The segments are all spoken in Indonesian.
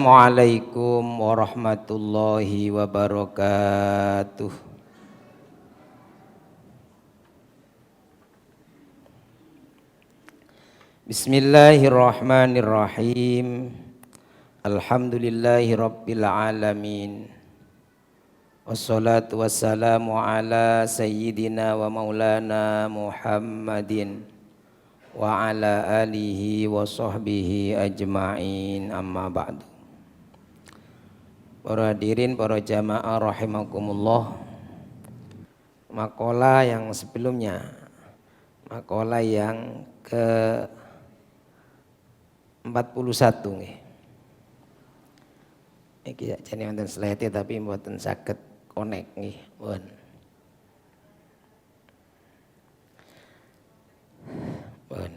Assalamualaikum warahmatullahi wabarakatuh. Bismillahirrahmanirrahim. Alhamdulillahi rabbil alamin. Wassalatu wassalamu ala sayyidina wa maulana Muhammadin wa ala alihi wa sahbihi ajma'in, amma ba'du. Para hadirin, para jamaah rahimakumullah. Makalah yang sebelumnya, makalah yang ke 41 nggih. Iki jane wonten slide tapi mboten saged connect nggih, pun. Pun.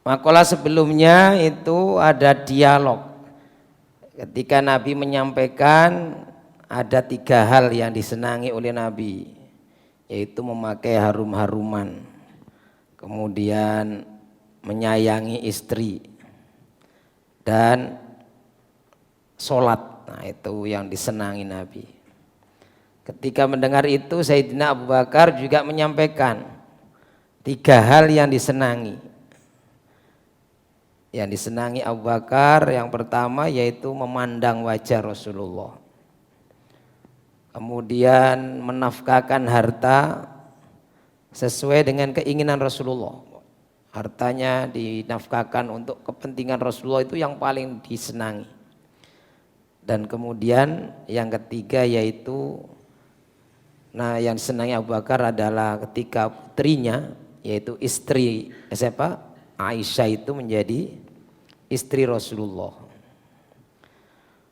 Makalah sebelumnya itu ada dialog. Ketika Nabi menyampaikan ada 3 hal yang disenangi oleh Nabi, yaitu memakai harum-haruman, kemudian menyayangi istri, dan sholat. Nah, itu yang disenangi Nabi. Ketika mendengar itu, Sayyidina Abu Bakar juga menyampaikan 3 hal yang disenangi. Yang disenangi Abu Bakar yang pertama yaitu memandang wajah Rasulullah. Kemudian menafkahkan harta sesuai dengan keinginan Rasulullah. Hartanya dinafkahkan untuk kepentingan Rasulullah, itu yang paling disenangi. Dan kemudian yang ketiga yaitu, nah yang disenangi Abu Bakar adalah ketika putrinya, yaitu istri siapa? Aisyah itu menjadi istri Rasulullah.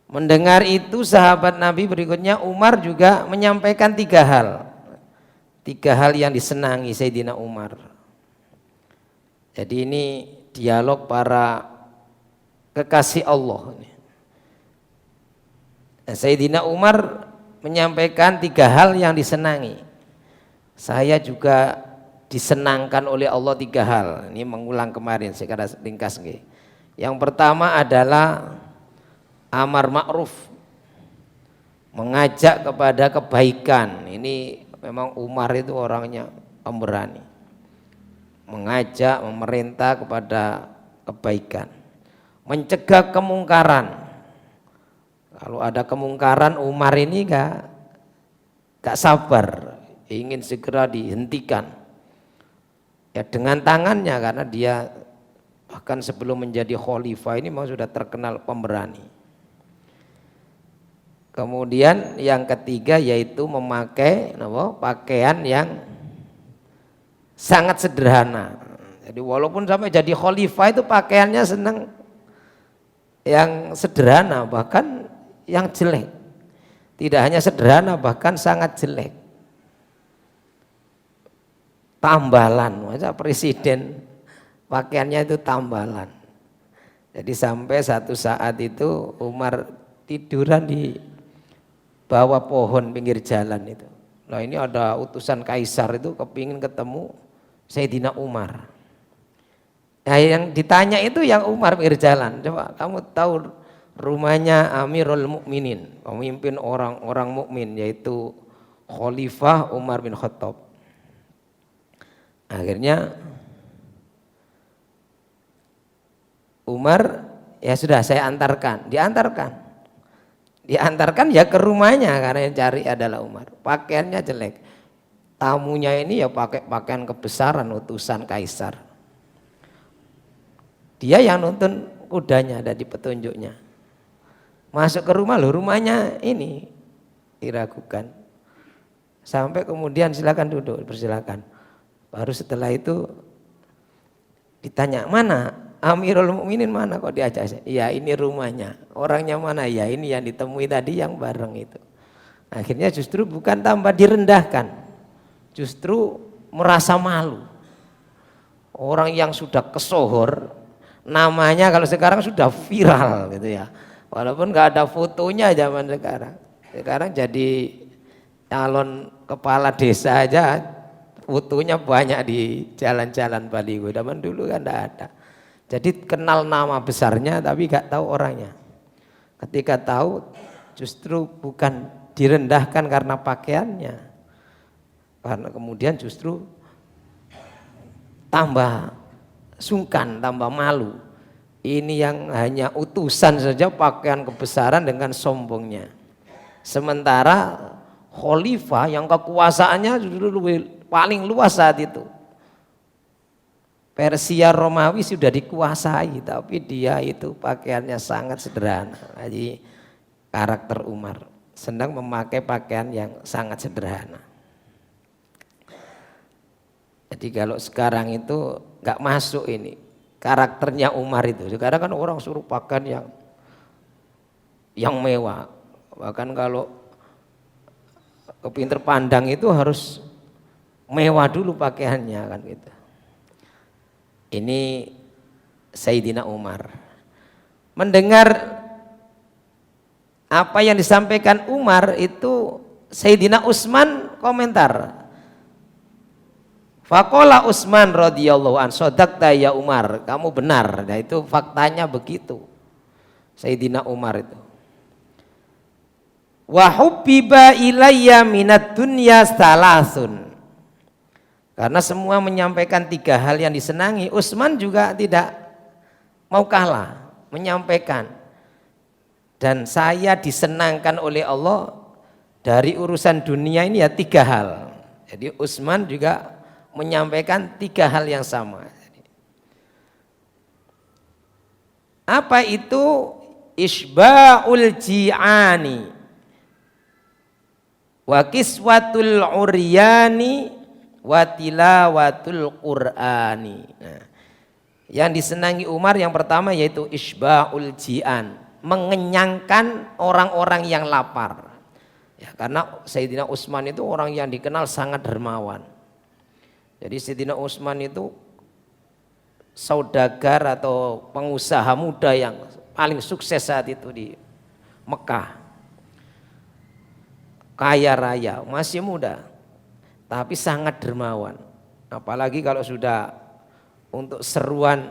Mendengar itu sahabat Nabi berikutnya Umar juga menyampaikan 3 hal. 3 hal yang disenangi Sayyidina Umar. Jadi ini dialog para kekasih Allah. Sayyidina Umar menyampaikan 3 hal yang disenangi. Saya juga disenangkan oleh Allah 3 hal. Ini mengulang kemarin secara ringkas. Yang pertama adalah amar ma'ruf, mengajak kepada kebaikan. Ini memang Umar itu orangnya pemberani, mengajak, memerintah kepada kebaikan, mencegah kemungkaran. Kalau ada kemungkaran, Umar ini gak sabar, ingin segera dihentikan. Ya dengan tangannya, karena dia bahkan sebelum menjadi khalifah ini memang sudah terkenal pemberani. Kemudian yang ketiga yaitu memakai pakaian yang sangat sederhana. Jadi walaupun sampai jadi khalifah itu pakaiannya senang yang sederhana, bahkan yang jelek. Tidak hanya sederhana, bahkan sangat jelek. Tambalan, masa presiden pakaiannya itu tambalan. Jadi sampai satu saat itu Umar tiduran di bawah pohon pinggir jalan itu. Nah ini ada utusan kaisar itu kepingin ketemu Sayyidina Umar. Nah yang ditanya itu yang Umar pinggir jalan. Coba kamu tahu rumahnya Amirul Mukminin, pemimpin orang-orang mukmin, yaitu Khalifah Umar bin Khattab. Akhirnya Umar, ya sudah saya antarkan, diantarkan ya ke rumahnya, karena yang cari adalah Umar. Pakaiannya jelek, tamunya ini ya pakai pakaian kebesaran utusan kaisar. Dia yang nuntun kudanya, ada di petunjuknya. Masuk ke rumah, loh rumahnya ini diragukan. Sampai kemudian silakan duduk, persilakan. Baru setelah itu ditanya, mana Amirul Mukminin, mana kok diajak saya? Iya ini rumahnya. Orangnya mana? Ya ini yang ditemui tadi yang bareng itu. Akhirnya justru bukan tambah direndahkan, justru merasa malu. Orang yang sudah kesohor, namanya kalau sekarang sudah viral gitu ya. Walaupun nggak ada fotonya zaman sekarang. Sekarang jadi calon kepala desa aja Fotonya banyak di jalan-jalan baliho. Zaman dulu kan tidak ada. Jadi kenal nama besarnya tapi gak tahu orangnya. Ketika tahu justru bukan direndahkan karena pakaiannya. Karena kemudian justru tambah sungkan, tambah malu. Ini yang hanya utusan saja pakaian kebesaran dengan sombongnya. Sementara khalifah yang kekuasaannya paling luas saat itu. Persia Romawi sudah dikuasai, tapi dia itu pakaiannya sangat sederhana. Jadi karakter Umar sedang memakai pakaian yang sangat sederhana. Jadi kalau sekarang itu nggak masuk ini karakternya Umar itu. Sekarang kan orang suruh pakaian yang mewah. Bahkan kalau kepinter pandang itu harus mewah dulu pakaiannya kan gitu. Ini Sayyidina Umar. Mendengar apa yang disampaikan Umar itu Sayyidina Utsman komentar. Faqala Utsman radhiyallahu an, "Shadaqta ya Umar." Kamu benar. Nah itu faktanya begitu. Sayyidina Umar itu. Wa hubbiba ilayya minad dunya salasun. Karena semua menyampaikan 3 hal yang disenangi, Utsman juga tidak mau kalah menyampaikan. Dan saya disenangkan oleh Allah dari urusan dunia ini ya 3 hal. Jadi Utsman juga menyampaikan 3 hal yang sama. Apa itu? Isba'ul ji'ani wa kiswatul uryani wa tilawatul Qur'ani. Nah, yang disenangi Umar yang pertama yaitu isba'ul ji'an, mengenyangkan orang-orang yang lapar. Ya, karena Sayyidina Utsman itu orang yang dikenal sangat dermawan. Jadi Sayyidina Utsman itu saudagar atau pengusaha muda yang paling sukses saat itu di Mekah. Kaya raya, masih muda, tapi sangat dermawan. Apalagi kalau sudah untuk seruan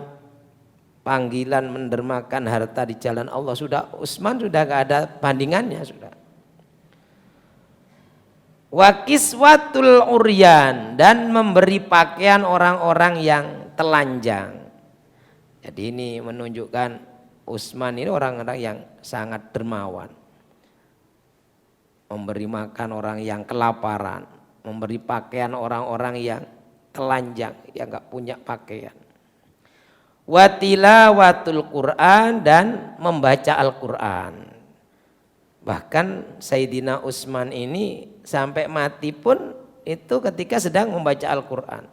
panggilan mendermakan harta di jalan Allah, sudah Utsman sudah gak ada bandingannya sudah. Wa kiswatul uryan, dan memberi pakaian orang-orang yang telanjang. Jadi ini menunjukkan Utsman ini orang-orang yang sangat dermawan. Memberi makan orang yang kelaparan, memberi pakaian orang-orang yang telanjang, yang gak punya pakaian. Wa tilawatul Qur'an, dan membaca Al-Quran. Bahkan Sayyidina Utsman ini sampai mati pun itu ketika sedang membaca Al-Quran.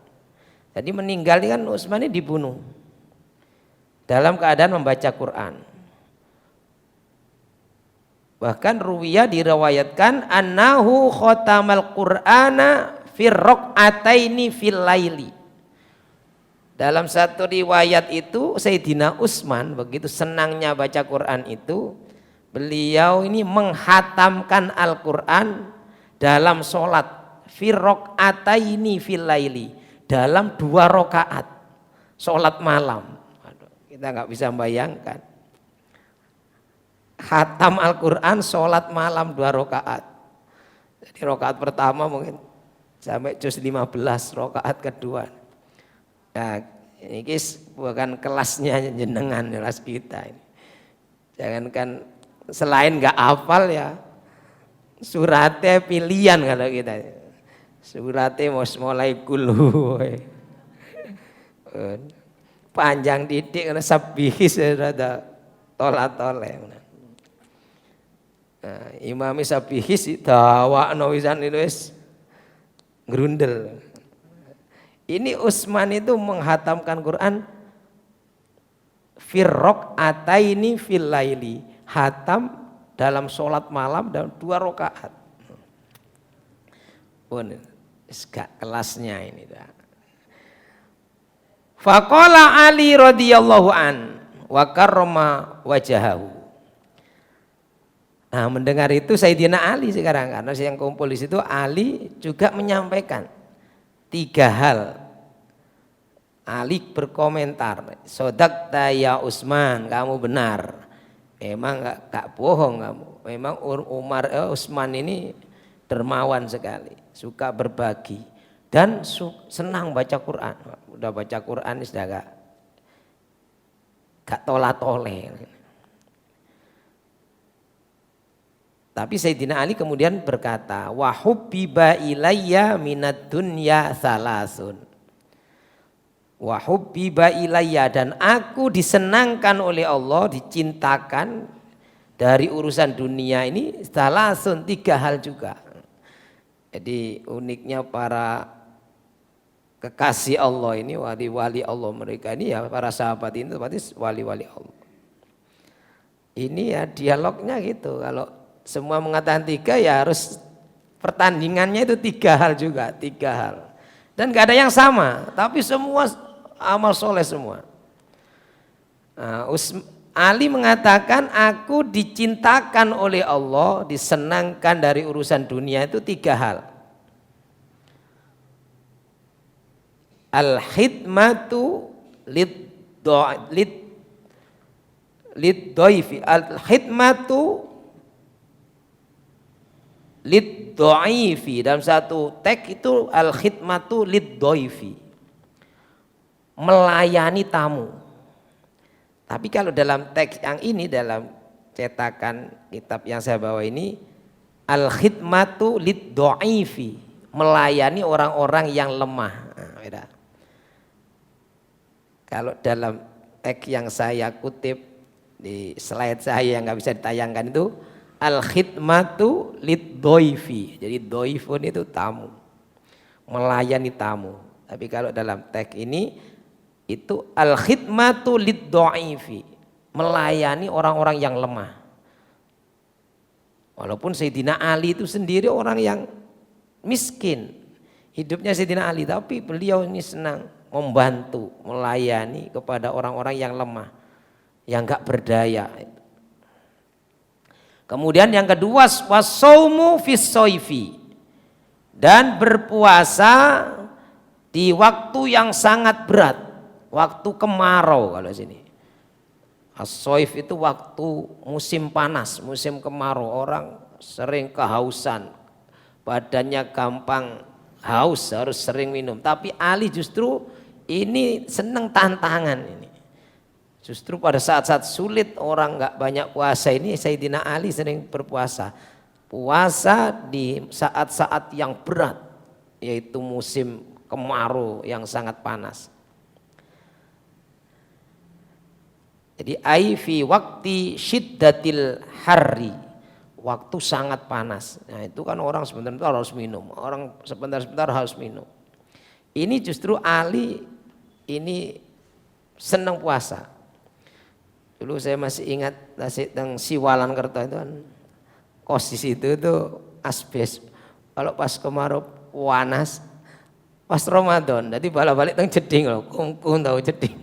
Jadi meninggal kan Utsman ini dibunuh dalam keadaan membaca Quran. Bahkan ruwiyah diriwayatkan annahu khatamal Qur'ana fir raq'ataini fil laili. Dalam satu riwayat itu Sayyidina Utsman begitu senangnya baca Quran itu, beliau ini menghatamkan Al-Quran dalam sholat fir raq'ataini fil laili, dalam 2 rakaat sholat malam. Kita nggak bisa membayangkan. Khatam Al-Quran sholat malam 2 rakaat. Jadi rakaat pertama mungkin sampai juz 15, rakaat kedua. Nah, ini bukan kelasnya jenengan, kelas kita ini. Jangankan selain nggak hafal ya, suratnya pilihan kalau kita. Suratnya mulai kulu. Panjang titik karena sabihis ada tolat-tolat. Nah, Imam Sabihis dawakno wisan itu wis grundel. Ini Utsman itu menghatamkan Quran fir raq'ataini fil laili, hatam dalam sholat malam dalam 2 rakaat. Pun gak kelasnya ini. Faqala Ali radhiyallahu an wa karrama wajahahu. Nah, mendengar itu Sayyidina Ali sekarang, karena yang kumpul di situ Ali juga menyampaikan. 3 hal. Ali berkomentar, sodakta ya Utsman, kamu benar. Memang gak bohong kamu. Memang Utsman ini dermawan sekali, suka berbagi dan senang baca Quran. Udah baca Quran sudah gak tola-tole. Tapi Sayyidina Ali kemudian berkata, wa hubbiba ilayya minad dunya salasun. Wa hubbiba ilayya, dan aku disenangkan oleh Allah, dicintakan dari urusan dunia ini salasun, 3 hal juga. Jadi uniknya para kekasih Allah ini, wali-wali Allah mereka ini ya, para sahabat ini berarti wali-wali Allah. Ini ya dialognya gitu. Kalau semua mengatakan 3 ya harus pertandingannya itu 3 hal juga, 3 hal. Dan gak ada yang sama, tapi semua amal soleh semua. Nah, Ali mengatakan aku dicintakan oleh Allah, disenangkan dari urusan dunia itu 3 hal. Al-khidmatu lid-dhaifi, al-khidmatu lid-dhaifi. Dalam satu teks itu al-khidmatu lid-dhaifi, melayani tamu. Tapi kalau dalam teks yang ini, dalam cetakan kitab yang saya bawa ini, al-khidmatu lid-dhaifi, melayani orang-orang yang lemah. Nah, beda. Kalau dalam teks yang saya kutip di slide saya yang nggak bisa ditayangkan itu al-khidmatu lid-dhaifi. Jadi dhaifun itu tamu, melayani tamu. Tapi kalau dalam teks ini itu al-khidmatu lid-dhaifi, melayani orang-orang yang lemah. Walaupun Sayyidina Ali itu sendiri orang yang miskin, hidupnya Sayyidina Ali, tapi beliau ini senang membantu, melayani kepada orang-orang yang lemah, yang enggak berdaya. Kemudian yang kedua, wasaumu fis soifi, dan berpuasa di waktu yang sangat berat, waktu kemarau. Kalau sini as-soif itu waktu musim panas, musim kemarau, orang sering kehausan, badannya gampang haus, harus sering minum. Tapi Ali justru ini senang tantangan ini. Justru pada saat-saat sulit orang nggak banyak puasa ini, Sayyidina Ali sering berpuasa. Puasa di saat-saat yang berat, yaitu musim kemarau yang sangat panas. Jadi ai fi waqti syiddatil harri, waktu sangat panas. Nah, itu kan orang sebentar-sebentar harus minum, orang sebentar-sebentar harus minum. Ini justru Ali ini senang puasa. Dulu saya masih ingat tentang Siwalan Kerto itu kan kos di situ itu asbes. Kalau pas kemarau panas, pas Ramadan, jadi balik-balik teng jeding loh, kungkung tahu jeding.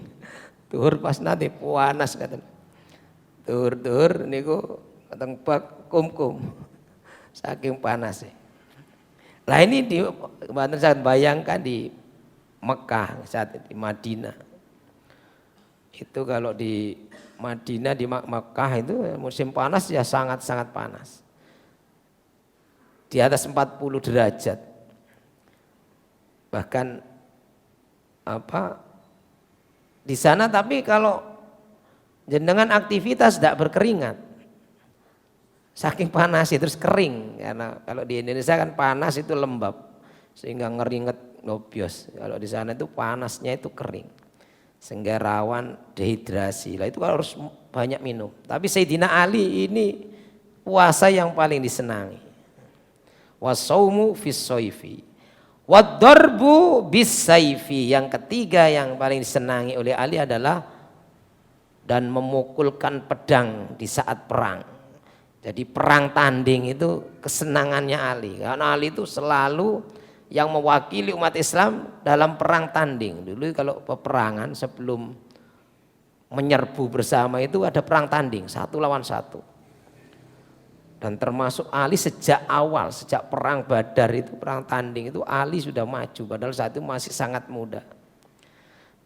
Tur pas nanti panas kata. Tur niku teng bak kum-kum. Saking panas. Lah ini di Banten saya bayangkan di Mekah, saat di Madinah. Itu kalau di Madinah, di Mekah itu musim panas ya sangat-sangat panas. Di atas 40 derajat. Bahkan di sana, tapi kalau jenengan aktivitas tidak berkeringat. Saking panas terus kering, karena kalau di Indonesia kan panas itu lembab sehingga ngeringet ngobios. Kalau di sana itu panasnya itu kering sehingga rawan dehidrasi. Lah itu harus banyak minum. Tapi Sayyidina Ali ini puasa yang paling disenangi. Wasaumu fis soifi, waddarbu bis saifi. Yang ketiga yang paling disenangi oleh Ali adalah dan memukulkan pedang di saat perang. Jadi perang tanding itu kesenangannya Ali. Karena Ali itu selalu yang mewakili umat Islam dalam perang tanding. Dulu kalau peperangan sebelum menyerbu bersama itu ada perang tanding, 1 lawan 1. Dan termasuk Ali sejak awal, sejak perang Badar itu, perang tanding itu Ali sudah maju padahal saat itu masih sangat muda.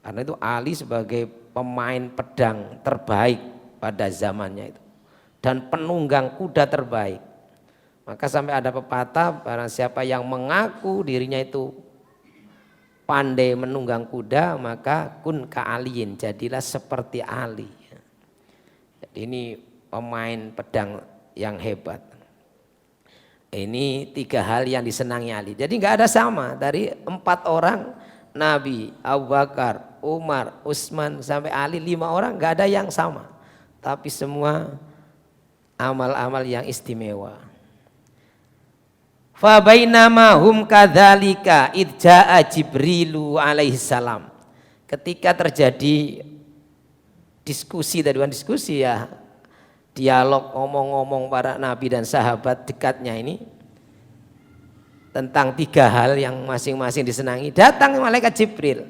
Karena itu Ali sebagai pemain pedang terbaik pada zamannya itu dan penunggang kuda terbaik. Maka sampai ada pepatah, barang siapa yang mengaku dirinya itu pandai menunggang kuda maka kun ka'aliin, jadilah seperti Ali. Jadi ini pemain pedang yang hebat. Ini 3 hal yang disenangi Ali. Jadi nggak ada sama dari 4 orang Nabi, Abu Bakar, Umar, Utsman sampai Ali 5 orang nggak ada yang sama. Tapi semua amal-amal yang istimewa. Fa bainama hum kadzalika idza'a Jibrilu alaihi salam. Ketika terjadi diskusi, tadi bukan diskusi ya, dialog ngomong-ngomong para nabi dan sahabat dekatnya ini tentang 3 hal yang masing-masing disenangi, datang malaikat Jibril.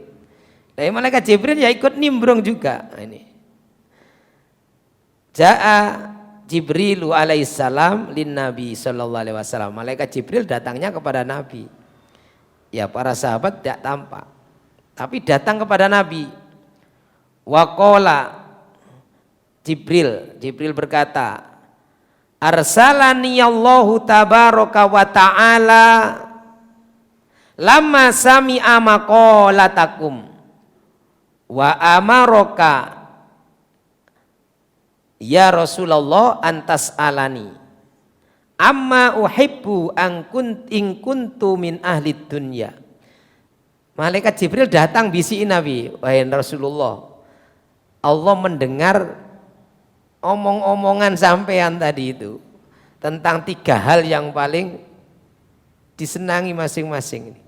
Dari malaikat Jibril ya ikut nimbrung juga. Nah, ini Ja'a Jibrilu alaihissalam lin Nabi sallallahu alaihi wasallam. Malaikat Jibril datangnya kepada Nabi. Ya para sahabat tidak tampak, tapi datang kepada Nabi. Waqala Jibril berkata, arsalani Allahu tabaraka wa ta'ala lamma sami'a maqalatakum wa amaraka ya Rasulullah antas alani amma uhibbu in kuntu min ahli dunya. Malaikat Jibril datang bisikin Nabi, wahai Rasulullah, Allah mendengar omong-omongan sampean tadi itu tentang 3 hal yang paling disenangi masing-masing.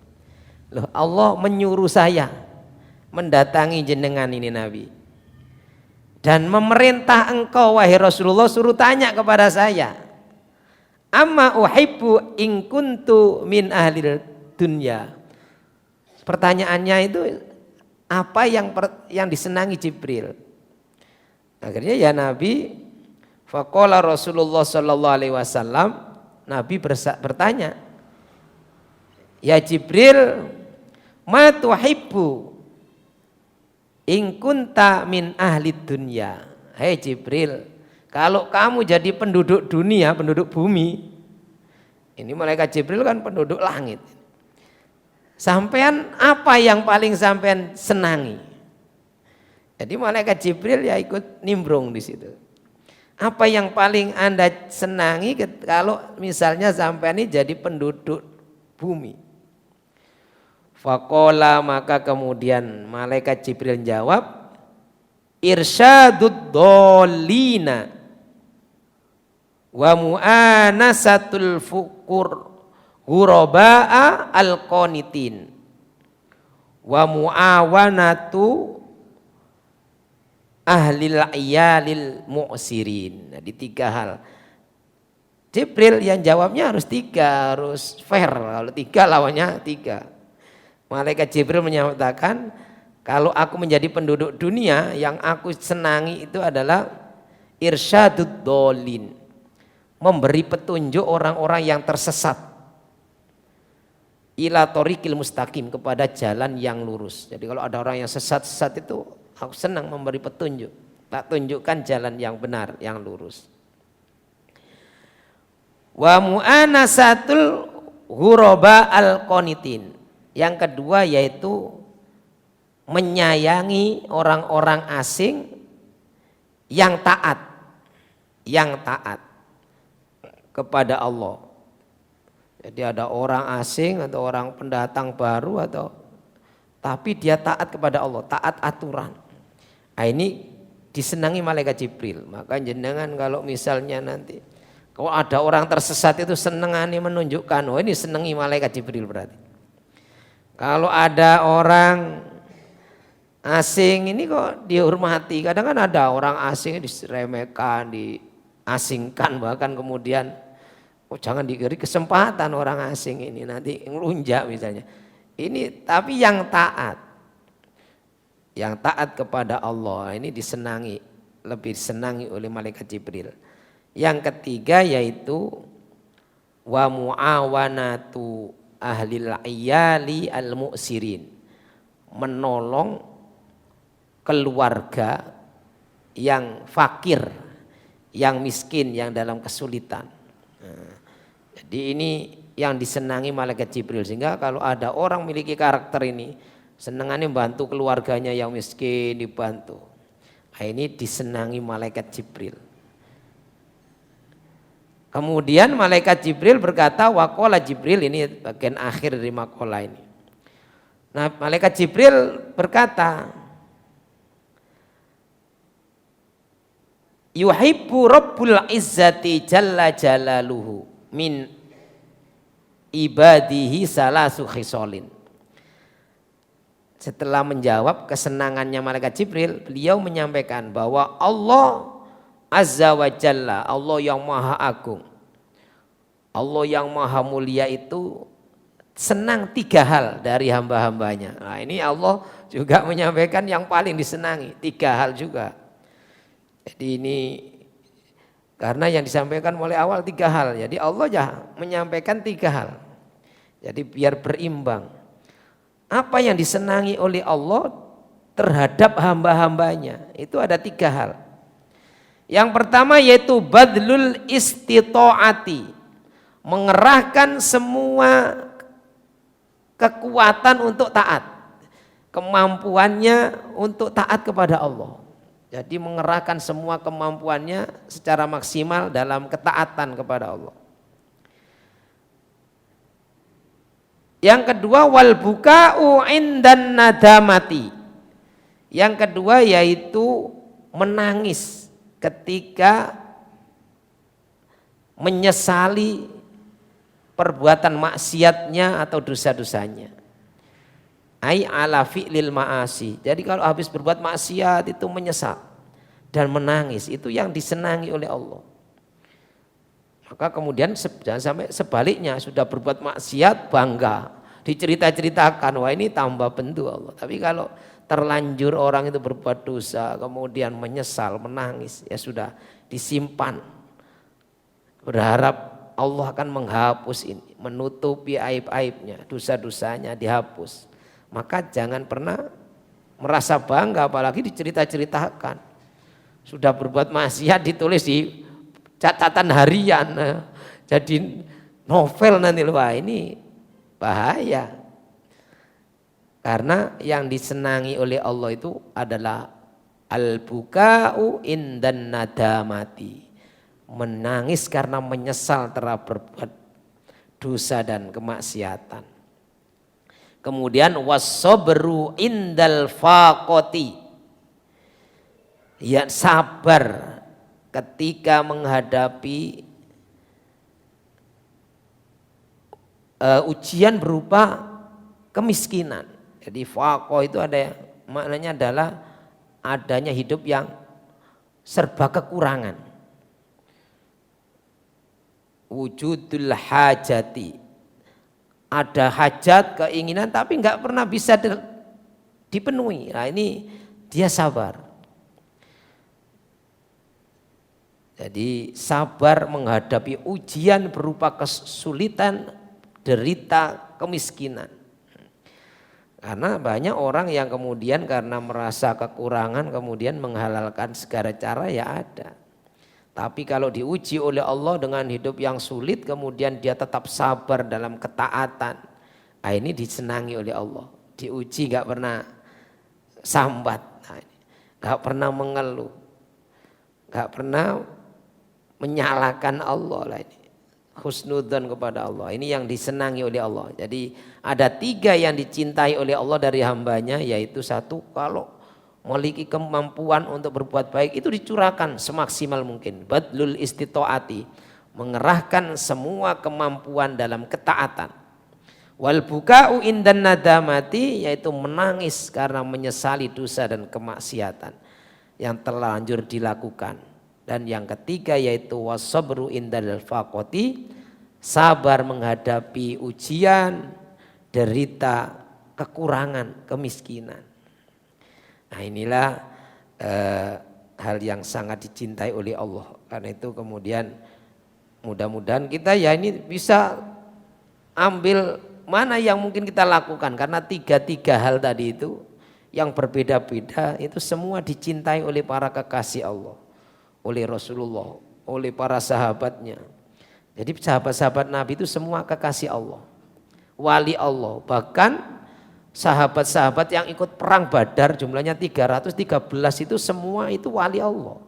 Loh, Allah menyuruh saya mendatangi jenengan ini Nabi, dan memerintah engkau wahai Rasulullah suruh tanya kepada saya, amma uhibbu in kuntu min ahli dunya. Pertanyaannya itu apa yang disenangi Jibril? Akhirnya ya Nabi, faqala Rasulullah sallallahu alaihi wasallam, Nabi bertanya, ya Jibril, ma tuhibbu in kunta min ahli dunya. Hei Jibril, kalau kamu jadi penduduk dunia, penduduk bumi, ini malaikat Jibril kan penduduk langit, sampean apa yang paling sampean senangi? Jadi malaikat Jibril ya ikut nimbrung di situ. Apa yang paling Anda senangi kalau misalnya sampean ini jadi penduduk bumi? Faqala, maka kemudian malaikat Jibril jawab, irsyadud dhalina wa mu'anasatul fukur ghuraba'a al-qanitin wa mu'awanatu ahlil iyalil mu'sirin. Nah, di 3 hal Jibril yang jawabnya harus 3, harus fair. Kalau 3 lawannya 3. Malaikat Jibril menyatakan, kalau aku menjadi penduduk dunia, yang aku senangi itu adalah irsyadud dhalin, memberi petunjuk orang-orang yang tersesat, ila thoriqil mustaqim, kepada jalan yang lurus. Jadi kalau ada orang yang sesat-sesat itu aku senang memberi petunjuk, tak tunjukkan jalan yang benar, yang lurus. Wa mu'anasatul ghuraba al-qanitin. Yang kedua yaitu menyayangi orang-orang asing yang taat kepada Allah. Jadi ada orang asing atau orang pendatang baru tapi dia taat kepada Allah, taat aturan. Nah, ini disenangi malaikat Jibril. Maka jenengan kalau misalnya nanti kalau ada orang tersesat itu senengani menunjukkan, oh ini senangi malaikat Jibril berarti. Kalau ada orang asing ini kok dihormati. Kadang kan ada orang asing diremehkan, diasingkan, bahkan kemudian jangan diberi kesempatan orang asing ini nanti ngelunjak misalnya. Ini tapi yang taat kepada Allah ini disenangi, lebih disenangi oleh malaikat Jibril. Yang ketiga yaitu wa muawanatu ahlil iyali al-mu'sirin, menolong keluarga yang fakir, yang miskin, yang dalam kesulitan. Nah, jadi ini yang disenangi malaikat Jibril, sehingga kalau ada orang memiliki karakter ini, senangannya membantu keluarganya yang miskin, dibantu. Nah, ini disenangi malaikat Jibril. Kemudian malaikat Jibril berkata, waqala Jibril, ini bagian akhir dari maqala ini. Nah, malaikat Jibril berkata, yuhibbu rabbul izzati jalla jalaluhu min ibadihi salasu khisolin. Setelah menjawab kesenangannya malaikat Jibril, beliau menyampaikan bahwa Allah azza wa jalla, Allah yang maha agung, Allah yang maha mulia itu senang 3 hal dari hamba-hambanya. Nah, ini Allah juga menyampaikan yang paling disenangi 3 hal juga. Jadi ini karena yang disampaikan mulai awal 3 hal. Jadi Allah ya menyampaikan 3 hal. Jadi biar berimbang. Apa yang disenangi oleh Allah terhadap hamba-hambanya, itu ada 3 hal. Yang pertama yaitu badlul istita'ati, mengerahkan semua kekuatan untuk taat, kemampuannya untuk taat kepada Allah. Jadi mengerahkan semua kemampuannya secara maksimal dalam ketaatan kepada Allah. Yang kedua wal buka'u indan nadamati. Yang kedua yaitu menangis ketika menyesali perbuatan maksiatnya atau dosa-dosanya. Ai ala fi'lil ma'asi. Jadi kalau habis berbuat maksiat itu menyesal dan menangis, itu yang disenangi oleh Allah. Maka kemudian jangan sampai sebaliknya, sudah berbuat maksiat bangga, dicerita-ceritakan, wah ini tambah bendu Allah. Tapi kalau terlanjur orang itu berbuat dosa kemudian menyesal, menangis, ya sudah disimpan. Berharap Allah akan menghapus ini, menutupi aib-aibnya, dosa-dosanya dihapus. Maka jangan pernah merasa bangga apalagi dicerita-ceritakan. Sudah berbuat maksiat ditulis di catatan harian. Jadi novel nanti, wah ini bahaya. Karena yang disenangi oleh Allah itu adalah al-buka'u indan nadamati. Menangis karena menyesal telah berbuat dosa dan kemaksiatan. Kemudian wasobru indal faqoti, ya sabar ketika menghadapi ujian berupa kemiskinan. Jadi faqo itu ada maknanya adalah adanya hidup yang serba kekurangan. Wujudul hajati, ada hajat, keinginan tapi enggak pernah bisa dipenuhi. Nah ini dia sabar. Jadi sabar menghadapi ujian berupa kesulitan, derita, kemiskinan. Karena banyak orang yang kemudian karena merasa kekurangan kemudian menghalalkan segala cara, ya ada. Tapi kalau diuji oleh Allah dengan hidup yang sulit kemudian dia tetap sabar dalam ketaatan, nah ini disenangi oleh Allah. Diuji gak pernah sambat, gak pernah mengeluh, gak pernah menyalahkan Allah lah ini. Husnudzon kepada Allah, ini yang disenangi oleh Allah. Jadi ada 3 yang dicintai oleh Allah dari hambanya, yaitu 1, kalau memiliki kemampuan untuk berbuat baik itu dicurahkan semaksimal mungkin. Badlul istita'ati, mengerahkan semua kemampuan dalam ketaatan. Wal buka'u indan nadamati, yaitu menangis karena menyesali dosa dan kemaksiatan yang terlanjur dilakukan. Dan yang ketiga yaitu wasabru indal faqoti, sabar menghadapi ujian, derita, kekurangan, kemiskinan. Nah inilah hal yang sangat dicintai oleh Allah. Karena itu kemudian mudah-mudahan kita ya ini bisa ambil mana yang mungkin kita lakukan, karena tiga hal tadi itu yang berbeda-beda itu semua dicintai oleh para kekasih Allah, oleh Rasulullah, oleh para sahabatnya. Jadi sahabat-sahabat Nabi itu semua kekasih Allah, wali Allah. Bahkan sahabat-sahabat yang ikut perang Badar jumlahnya 313 itu semua itu wali Allah.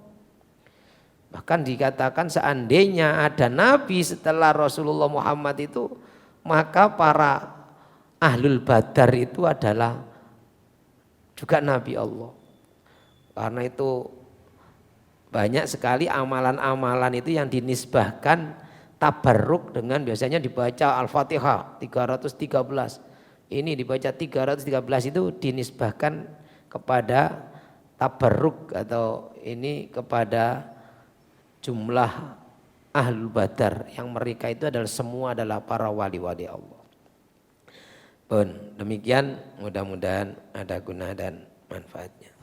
Bahkan dikatakan seandainya ada Nabi setelah Rasulullah Muhammad itu, maka para ahlul Badar itu adalah juga Nabi Allah. Karena itu banyak sekali amalan-amalan itu yang dinisbahkan tabarruk dengan biasanya dibaca Al-Fatihah 313. Ini dibaca 313 itu dinisbahkan kepada tabarruk atau ini kepada jumlah Ahlul Badar yang mereka itu adalah semua adalah para wali-wali Allah. Demikian mudah-mudahan ada guna dan manfaatnya.